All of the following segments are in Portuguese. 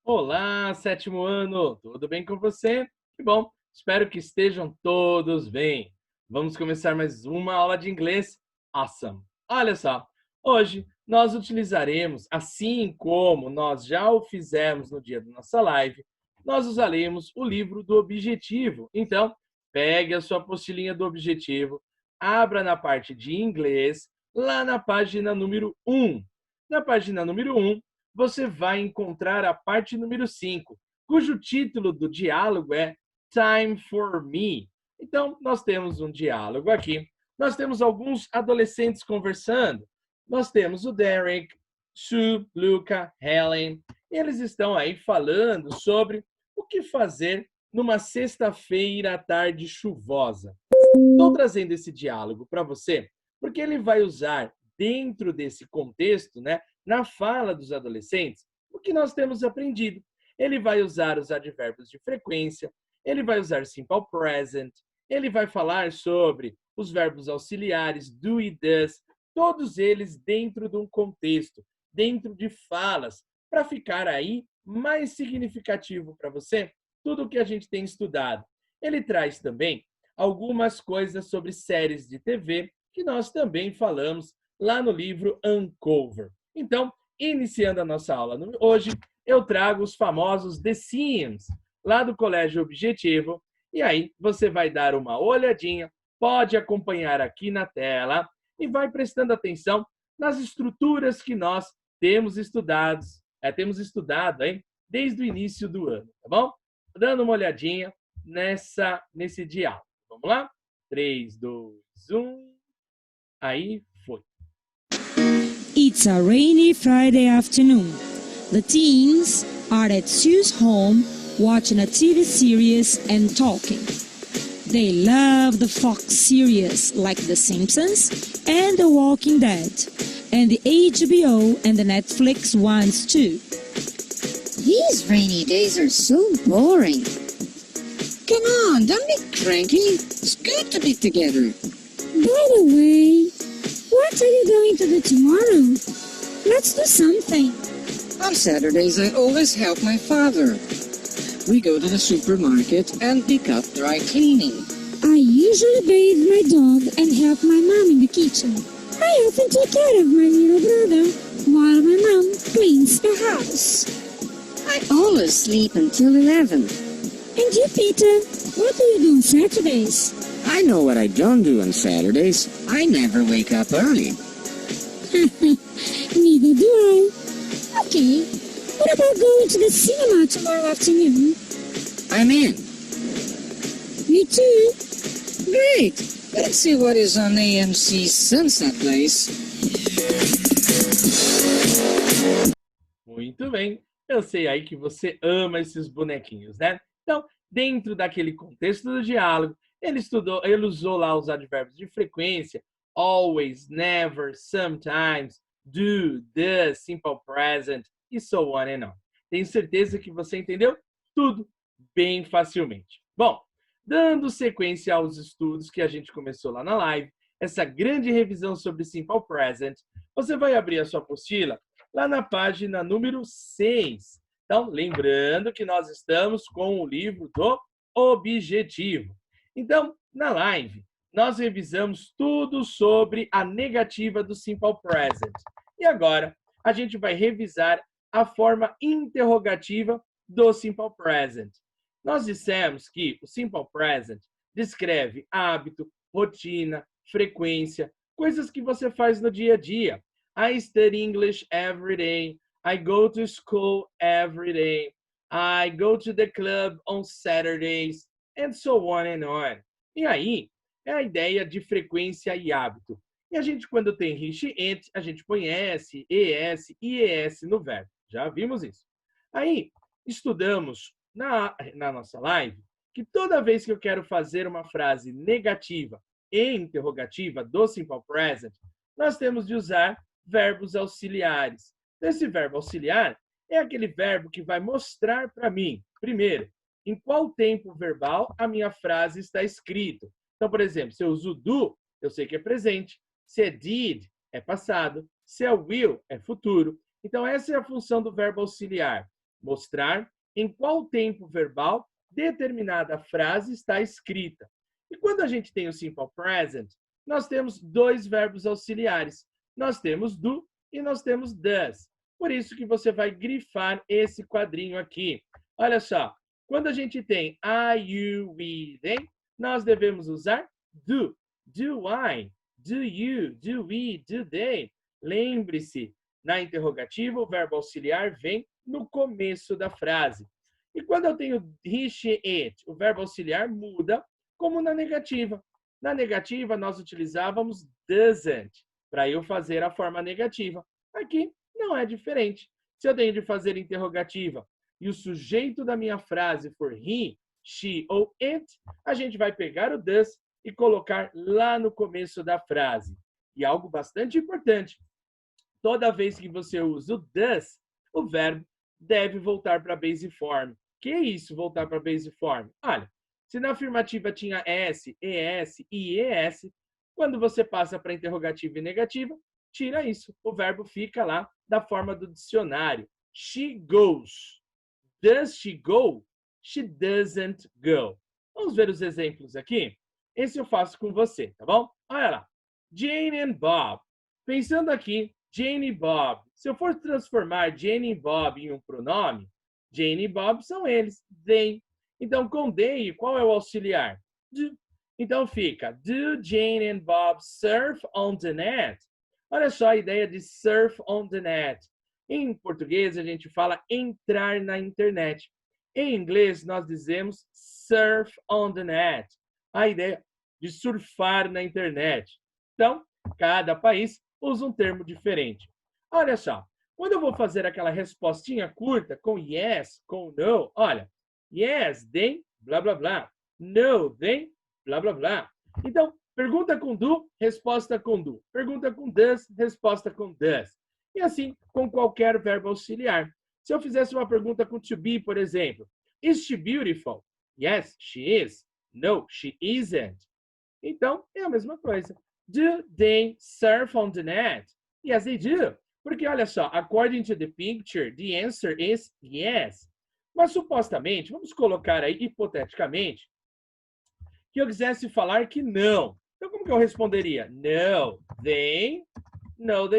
Olá, sétimo ano! Tudo bem com você? Que bom! Espero que estejam todos bem. Vamos começar mais uma aula de inglês. Awesome! Olha só, hoje nós utilizaremos, assim como nós já o fizemos no dia da nossa live, nós usaremos o livro do objetivo. Então, pegue a sua apostilinha do objetivo, abra na parte de inglês, lá na página número 1. Na página número 1, você vai encontrar a parte número 5, cujo título do diálogo é Time for Me. Então, nós temos um diálogo aqui. Nós temos alguns adolescentes conversando. Nós temos o Derek, Sue, Luca, Helen. Eles estão aí falando sobre o que fazer numa sexta-feira à tarde chuvosa. Estou trazendo esse diálogo para você porque ele vai usar, dentro desse contexto, né, na fala dos adolescentes, o que nós temos aprendido. Ele vai usar os advérbios de frequência, ele vai usar simple present, ele vai falar sobre os verbos auxiliares do e does, todos eles dentro de um contexto, dentro de falas, para ficar aí mais significativo para você tudo o que a gente tem estudado. Ele traz também algumas coisas sobre séries de TV que nós também falamos lá no livro Uncover. Então, iniciando a nossa aula hoje, eu trago os famosos The Sims, lá do Colégio Objetivo, e aí você vai dar uma olhadinha, pode acompanhar aqui na tela e vai prestando atenção nas estruturas que nós temos estudado, hein, desde o início do ano, tá bom? Dando uma olhadinha nesse diálogo. Vamos lá? 3, 2, 1. Aí foi. It's a rainy Friday afternoon. The teens are at Sue's home watching a TV series and talking. They love the Fox series like The Simpsons and The Walking Dead, and the HBO and the Netflix ones too. These rainy days are so boring. Come on, don't be cranky. It's good to be together. By the way, what are you going to do tomorrow? Let's do something. On Saturdays, I always help my father. We go to the supermarket and pick up dry cleaning. I usually bathe my dog and help my mom in the kitchen. I often take care of my little brother while my mom cleans the house. I always sleep until 11. And you, Peter, what do you do on Saturdays? I know what I don't do on Saturdays. I never wake up early. Neither do I. Okay, what about going to the cinema tomorrow afternoon? I'm in. Me too. Great. Let's see what is on AMC's Sunset Place. Muito bem. Eu sei aí que você ama esses bonequinhos, né? Então, dentro daquele contexto do diálogo, ele usou lá os advérbios de frequência, always, never, sometimes, do, does, simple present e so on and on. Tenho certeza que você entendeu tudo bem facilmente. Bom, dando sequência aos estudos que a gente começou lá na live, essa grande revisão sobre simple present, você vai abrir a sua apostila lá na página número 6. Então, lembrando que nós estamos com o livro do Objetivo. Então, na live, nós revisamos tudo sobre a negativa do simple present. E agora, a gente vai revisar a forma interrogativa do simple present. Nós dissemos que o simple present descreve hábito, rotina, frequência, coisas que você faz no dia a dia. I study English every day. I go to school every day. I go to the club on Saturdays, and so on and on. E aí, é a ideia de frequência e hábito. E a gente, quando tem rich ent, a gente põe S, ES, IES no verbo. Já vimos isso. Aí, estudamos na nossa live que toda vez que eu quero fazer uma frase negativa e interrogativa do simple present, nós temos de usar verbos auxiliares. Esse verbo auxiliar é aquele verbo que vai mostrar para mim, primeiro, em qual tempo verbal a minha frase está escrita. Então, por exemplo, se eu uso do, eu sei que é presente. Se é did, é passado. Se é will, é futuro. Então, essa é a função do verbo auxiliar. mostrar em qual tempo verbal determinada frase está escrita. E quando a gente tem o simple present, nós temos dois verbos auxiliares. Nós temos do e nós temos does. Por isso que você vai grifar esse quadrinho aqui. Olha só, quando a gente tem are you, we, they, nós devemos usar do. Do I, do you, do we, do they. Lembre-se, na interrogativa, o verbo auxiliar vem no começo da frase. E quando eu tenho he, she, it, o verbo auxiliar muda, como na negativa. Na negativa, nós utilizávamos doesn't, para eu fazer a forma negativa. Aqui não é diferente. Se eu tenho de fazer interrogativa e o sujeito da minha frase for he, she ou it, a gente vai pegar o does e colocar lá no começo da frase. E algo bastante importante, toda vez que você usa o does, o verbo deve voltar para a base form. Que é isso, voltar para a base form? Olha, se na afirmativa tinha S, ES e ES, quando você passa para interrogativa e negativa, tira isso. O verbo fica lá da forma do dicionário. She goes. Does she go? She doesn't go. Vamos ver os exemplos aqui? Esse eu faço com você, tá bom? Olha lá. Jane and Bob. Pensando aqui, Jane e Bob. Se eu for transformar Jane e Bob em um pronome, Jane e Bob são eles, they. Então, com they, qual é o auxiliar? Do. Então, fica, do Jane and Bob surf on the net? Olha só a ideia de surf on the net. Em português, a gente fala entrar na internet. Em inglês, nós dizemos surf on the net. A ideia de surfar na internet. Então, cada país usa um termo diferente. Olha só, quando eu vou fazer aquela respostinha curta com yes, com no, olha, yes, they, blá, blá, blá. No, they, blá, blá, blá. Então, pergunta com do, resposta com do. Pergunta com does, resposta com does. E assim, com qualquer verbo auxiliar. Se eu fizesse uma pergunta com to be, por exemplo, is she beautiful? Yes, she is. No, she isn't. Então, é a mesma coisa. Do they surf on the net? Yes, they do. Porque, olha só, according to the picture, the answer is yes. Mas, supostamente, vamos colocar aí, hipoteticamente, que eu quisesse falar que não. Então, como que eu responderia? No, they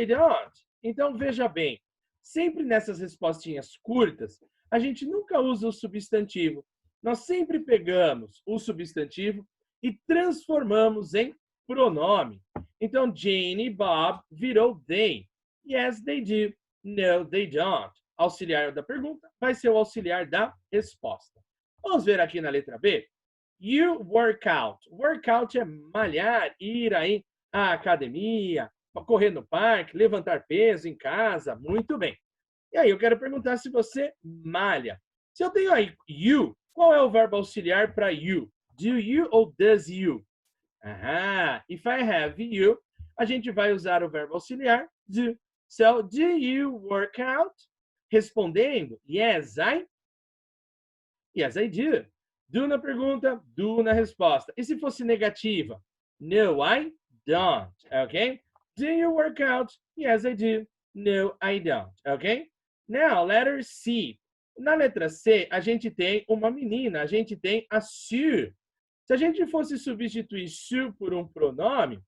don't. Então, veja bem, sempre nessas respostinhas curtas, a gente nunca usa o substantivo. Nós sempre pegamos o substantivo e transformamos em pronome. Então, Jane e Bob virou they. Yes, they do. No, they don't. Auxiliar da pergunta vai ser o auxiliar da resposta. Vamos ver aqui na letra B. You work out. Workout é malhar, ir aí à academia, correr no parque, levantar peso em casa. Muito bem. E aí eu quero perguntar se você malha. Se eu tenho aí you, qual é o verbo auxiliar para you? Do you ou does you? If I have you, a gente vai usar o verbo auxiliar do. So, do you work out? Respondendo, yes, I do. Do na pergunta, do na resposta. E se fosse negativa? No, I don't. Okay? Do you work out? Yes, I do. No, I don't. Okay? Now, letter C. Na letra C, a gente tem uma menina, a gente tem a Sue. Se a gente fosse substituir Sue por um pronome,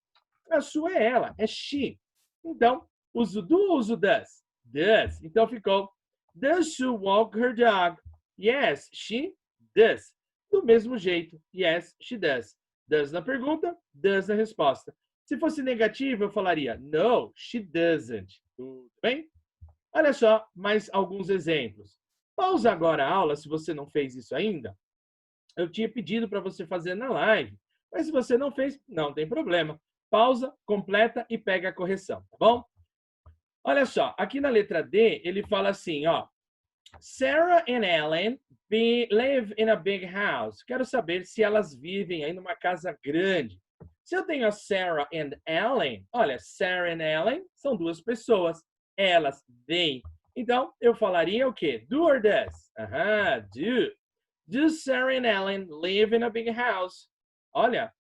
a Sue é ela, é she. Então, uso do ou uso does? Does. Então, ficou, does Sue walk her dog? Yes, she does. Do mesmo jeito, yes, she does. Does na pergunta, does na resposta. Se fosse negativa, eu falaria, no, she doesn't. Tudo bem? Olha só, mais alguns exemplos. Pausa agora a aula, se você não fez isso ainda. Eu tinha pedido para você fazer na live, mas se você não fez, não tem problema. Pausa, completa e pega a correção, tá bom? Olha só, aqui na letra D, ele fala assim, ó. Sarah and Ellen live in a big house. Quero saber se elas vivem aí numa casa grande. Se eu tenho a Sarah and Ellen, olha, Sarah and Ellen são duas pessoas. Elas, they. Então, eu falaria o quê? Do or does? Do. Do Sarah and Ellen live in a big house? Olha,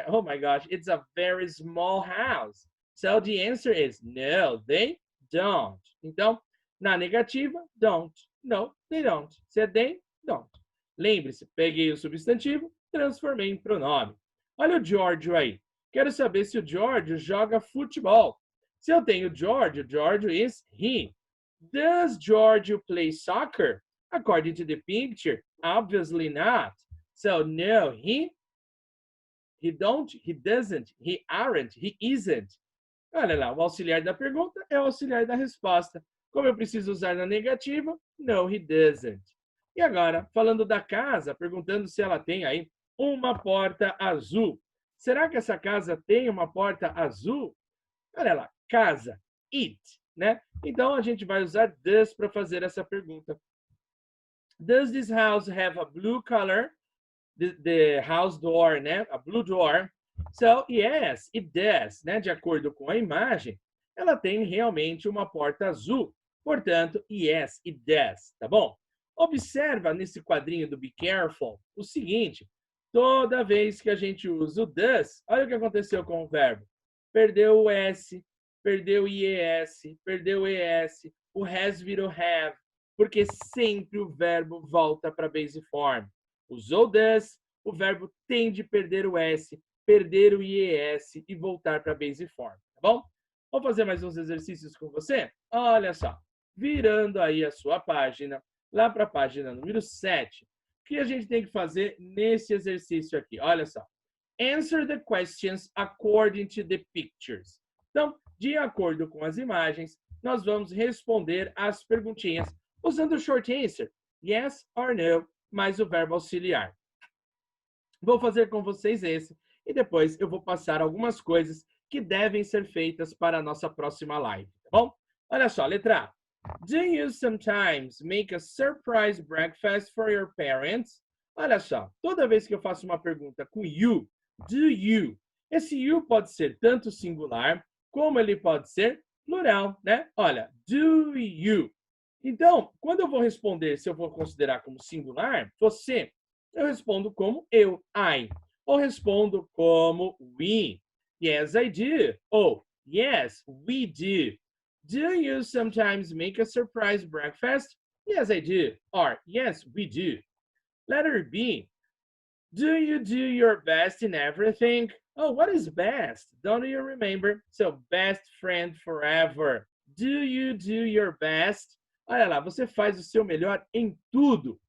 oh my gosh, it's a very small house. So the answer is no, they don't. Então, na negativa, don't. No, they don't. Se é they, don't. Lembre-se, peguei o substantivo, transformei em pronome. Olha o Giorgio aí. Quero saber se o Giorgio joga futebol. Se eu tenho Giorgio, Giorgio is he. Does Giorgio play soccer? According to the picture, obviously not. So no, he don't, he doesn't, he aren't, he isn't. Olha lá, o auxiliar da pergunta é o auxiliar da resposta. Como eu preciso usar na negativa? No, he doesn't. E agora, falando da casa, perguntando se ela tem aí uma porta azul. Será que essa casa tem uma porta azul? Olha lá, casa, it, né? Então, a gente vai usar does para fazer essa pergunta. Does this house have a blue color? The house door, né? A blue door. So, yes, it does, né? De acordo com a imagem, ela tem realmente uma porta azul. Portanto, yes, it does, tá bom? Observa nesse quadrinho do Be Careful o seguinte, toda vez que a gente usa o does, olha o que aconteceu com o verbo. Perdeu o S, perdeu o IES, perdeu o ES, o has virou have, porque sempre o verbo volta para a base form. Usou does, o verbo tem de perder o S, perder o IES e voltar para a base form, tá bom? Vou fazer mais uns exercícios com você? Olha só, virando aí a sua página, lá para a página número 7, o que a gente tem que fazer nesse exercício aqui? Olha só. Answer the questions according to the pictures. Então, de acordo com as imagens, nós vamos responder as perguntinhas usando o short answer, yes or no, mais o verbo auxiliar. Vou fazer com vocês esse e depois eu vou passar algumas coisas que devem ser feitas para a nossa próxima live, tá bom? Olha só, letra A. Do you sometimes make a surprise breakfast for your parents? Olha só, toda vez que eu faço uma pergunta com you, do you, esse you pode ser tanto singular, como ele pode ser plural, né? Olha, do you. Então, quando eu vou responder, se eu vou considerar como singular, você, eu respondo como eu, I. Ou respondo como we. Yes, I do. Ou, yes, we do. Do you sometimes make a surprise breakfast? Yes, I do. Or, yes, we do. Letter B. Do you do your best in everything? Oh, what is best? Don't you remember? So, best friend forever. Do you do your best? Olha lá, você faz o seu melhor em tudo.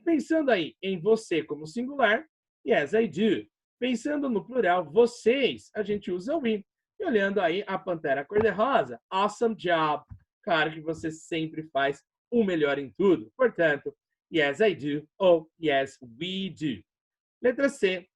Pensando aí em você como singular, yes, I do. Pensando no plural, vocês, a gente usa we. E olhando aí a pantera cor-de-rosa, awesome job. Claro que você sempre faz o melhor em tudo. Portanto, yes, I do ou yes, we do. Letra C.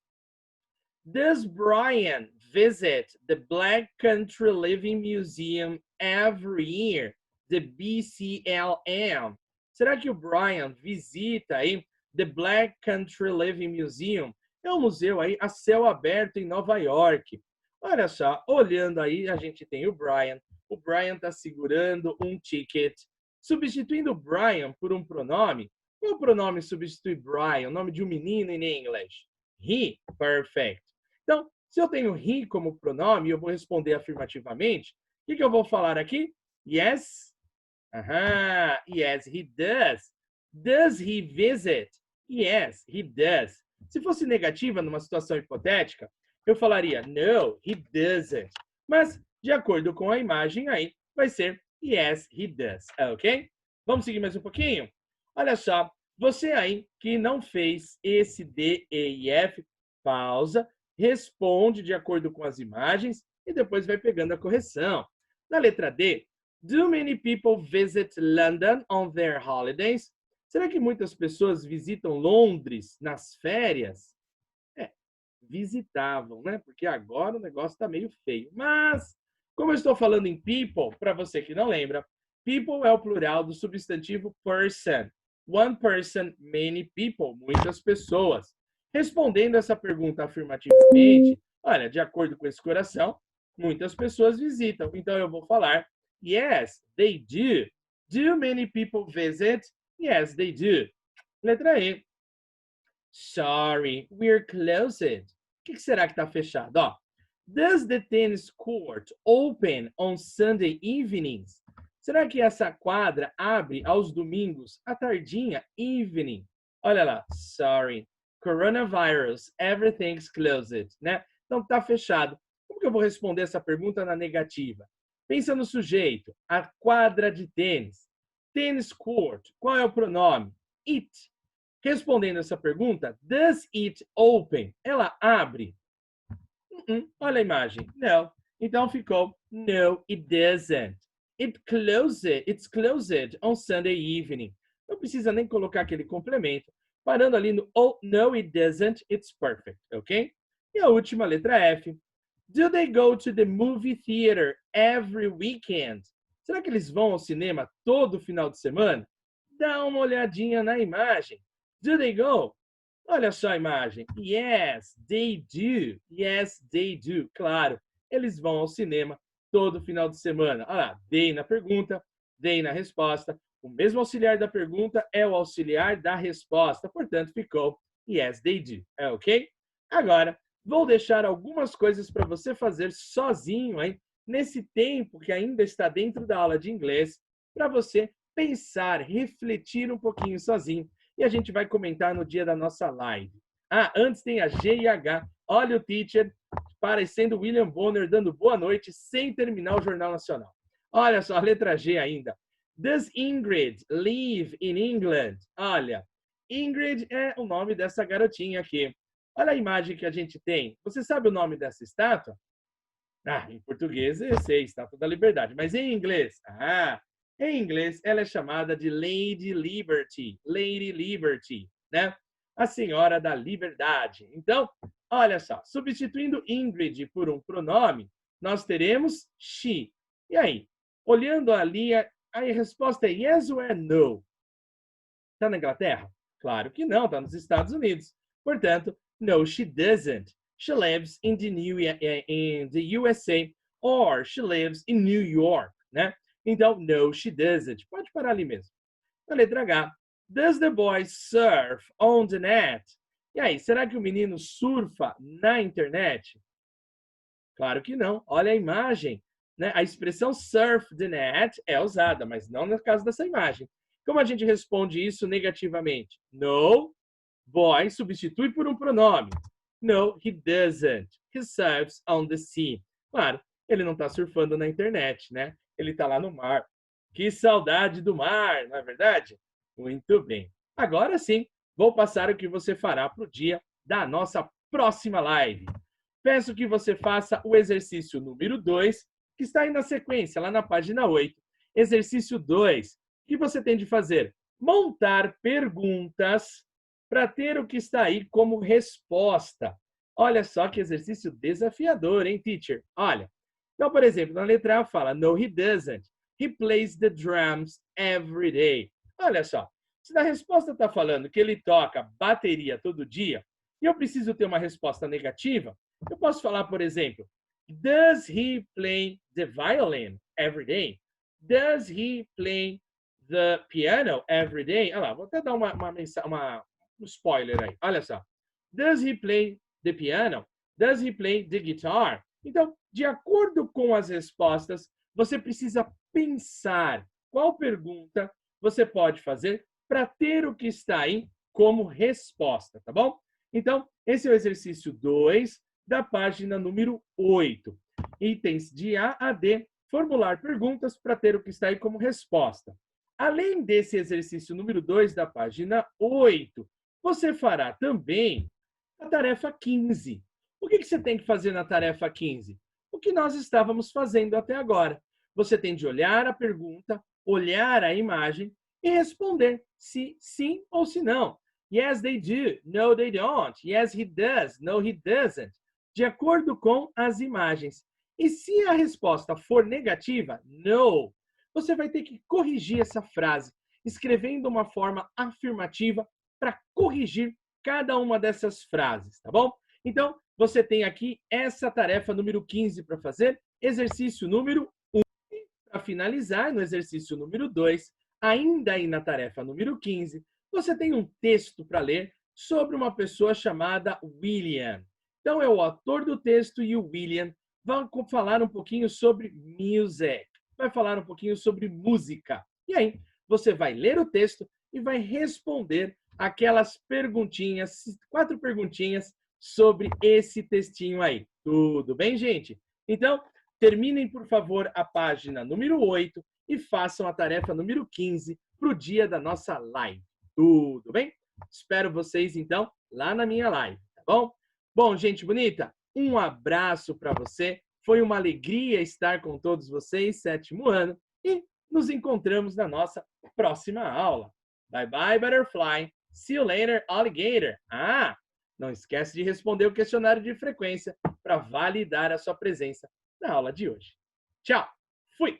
Does Brian visit the Black Country Living Museum every year? The BCLM. Será que o Brian visita aí the Black Country Living Museum? É um museu aí a céu aberto em Nova York. Olha só, olhando aí, a gente tem o Brian. O Brian está segurando um ticket. Substituindo o Brian por um pronome. Qual pronome substitui Brian? O nome de um menino em inglês? He. Perfect. Então, se eu tenho he como pronome e eu vou responder afirmativamente, o que eu vou falar aqui? Yes. Yes, he does. Does he visit? Yes, he does. Se fosse negativa numa situação hipotética, eu falaria no, he doesn't. Mas, de acordo com a imagem aí, vai ser yes, he does. Ok? Vamos seguir mais um pouquinho? Olha só, você aí que não fez esse D, E e F, pausa, responde de acordo com as imagens e depois vai pegando a correção. Na letra D, do many people visit London on their holidays? Será que muitas pessoas visitam Londres nas férias? Visitavam, né? Porque agora o negócio está meio feio. Mas, como eu estou falando em people, para você que não lembra, people é o plural do substantivo person. One person, many people, muitas pessoas. Respondendo essa pergunta afirmativamente, olha, de acordo com esse coração, muitas pessoas visitam. Então eu vou falar, yes, they do. Do many people visit? Yes, they do. Letra E. Sorry, we're closed. O que será que está fechado? Ó, does the tennis court open on Sunday evenings? Será que essa quadra abre aos domingos à tardinha, evening? Olha lá, sorry, coronavirus, everything's closed, né? Então tá fechado. Como que eu vou responder essa pergunta na negativa? Pensa no sujeito, a quadra de tênis. Tennis court, qual é o pronome? It. Respondendo essa pergunta, does it open? Ela abre? Olha a imagem. Não. Então ficou, no, it doesn't. It's closed on Sunday evening. Não precisa nem colocar aquele complemento. Parando ali no, oh, no, it doesn't, it's perfect, ok? E a última, letra F. Do they go to the movie theater every weekend? Será que eles vão ao cinema todo final de semana? Dá uma olhadinha na imagem. Do they go? Olha só a imagem. Yes, they do. Yes, they do. Claro, eles vão ao cinema todo final de semana. Olha lá, they na pergunta, they na resposta. O mesmo auxiliar da pergunta é o auxiliar da resposta. Portanto, ficou yes, they do. É ok? Agora, vou deixar algumas coisas para você fazer sozinho, hein? Nesse tempo que ainda está dentro da aula de inglês, para você pensar, refletir um pouquinho sozinho. E a gente vai comentar no dia da nossa live. Ah, antes tem a G e H. Olha o teacher parecendo William Bonner dando boa noite sem terminar o Jornal Nacional. Olha só, a letra G ainda. Does Ingrid live in England? Olha, Ingrid é o nome dessa garotinha aqui. Olha a imagem que a gente tem. Você sabe o nome dessa estátua? Ah, em português eu sei, Estátua da Liberdade. Mas em inglês? Em inglês ela é chamada de Lady Liberty. Lady Liberty, né? A Senhora da Liberdade. Então, olha só, substituindo Ingrid por um pronome, nós teremos she. E aí? Olhando ali, a resposta é yes ou é no? Está na Inglaterra? Claro que não, está nos Estados Unidos. Portanto, no, she doesn't. She lives in the USA or she lives in New York, né? Então, no, she doesn't. Pode parar ali mesmo. A letra H. Does the boy surf on the net? E aí, será que o menino surfa na internet? Claro que não. Olha a imagem, né? A expressão surf the net é usada, mas não no caso dessa imagem. Como a gente responde isso negativamente? No, boy substitui por um pronome. No, he doesn't. He surfs on the sea. Claro, ele não está surfando na internet, né? Ele está lá no mar. Que saudade do mar, não é verdade? Muito bem. Agora sim, vou passar o que você fará para o dia da nossa próxima live. Peço que você faça o exercício número 2, que está aí na sequência, lá na página 8. Exercício 2, que você tem de fazer? Montar perguntas para ter o que está aí como resposta. Olha só que exercício desafiador, hein, teacher? Olha, então, por exemplo, na letra A fala, no, he doesn't. He plays the drums every day. Olha só, se na resposta está falando que ele toca bateria todo dia, e eu preciso ter uma resposta negativa, eu posso falar, por exemplo, does he play the violin every day? Does he play the piano every day? Olha lá, vou até dar um spoiler aí. Olha só. Does he play the piano? Does he play the guitar? Então, de acordo com as respostas, você precisa pensar qual pergunta você pode fazer para ter o que está aí como resposta, tá bom? Então, esse é o exercício 2 da página número 8. Itens de A a D, formular perguntas para ter o que está aí como resposta. Além desse exercício número 2 da página 8, você fará também a tarefa 15. O que você tem que fazer na tarefa 15? O que nós estávamos fazendo até agora. Você tem de olhar a pergunta, olhar a imagem e responder se sim ou se não. Yes, they do. No, they don't. Yes, he does. No, he doesn't. De acordo com as imagens. E se a resposta for negativa, no, você vai ter que corrigir essa frase, escrevendo uma forma afirmativa para corrigir cada uma dessas frases, tá bom? Então, você tem aqui essa tarefa número 15 para fazer, exercício número 1. E para finalizar, no exercício número 2, ainda aí na tarefa número 15, você tem um texto para ler sobre uma pessoa chamada William. Então, é o autor do texto e o William vão falar um pouquinho sobre music. vai falar um pouquinho sobre música. E aí, você vai ler o texto e vai responder aquelas perguntinhas, 4 perguntinhas sobre esse textinho aí. Tudo bem, gente? Então, terminem, por favor, a página número 8 e façam a tarefa número 15 para o dia da nossa live. Tudo bem? Espero vocês, então, lá na minha live, tá bom? Bom, gente bonita, um abraço para você. Foi uma alegria estar com todos vocês, 7º ano, e nos encontramos na nossa próxima aula. Bye, bye, butterfly. See you later, alligator. Ah, não esquece de responder o questionário de frequência para validar a sua presença na aula de hoje. Tchau, fui!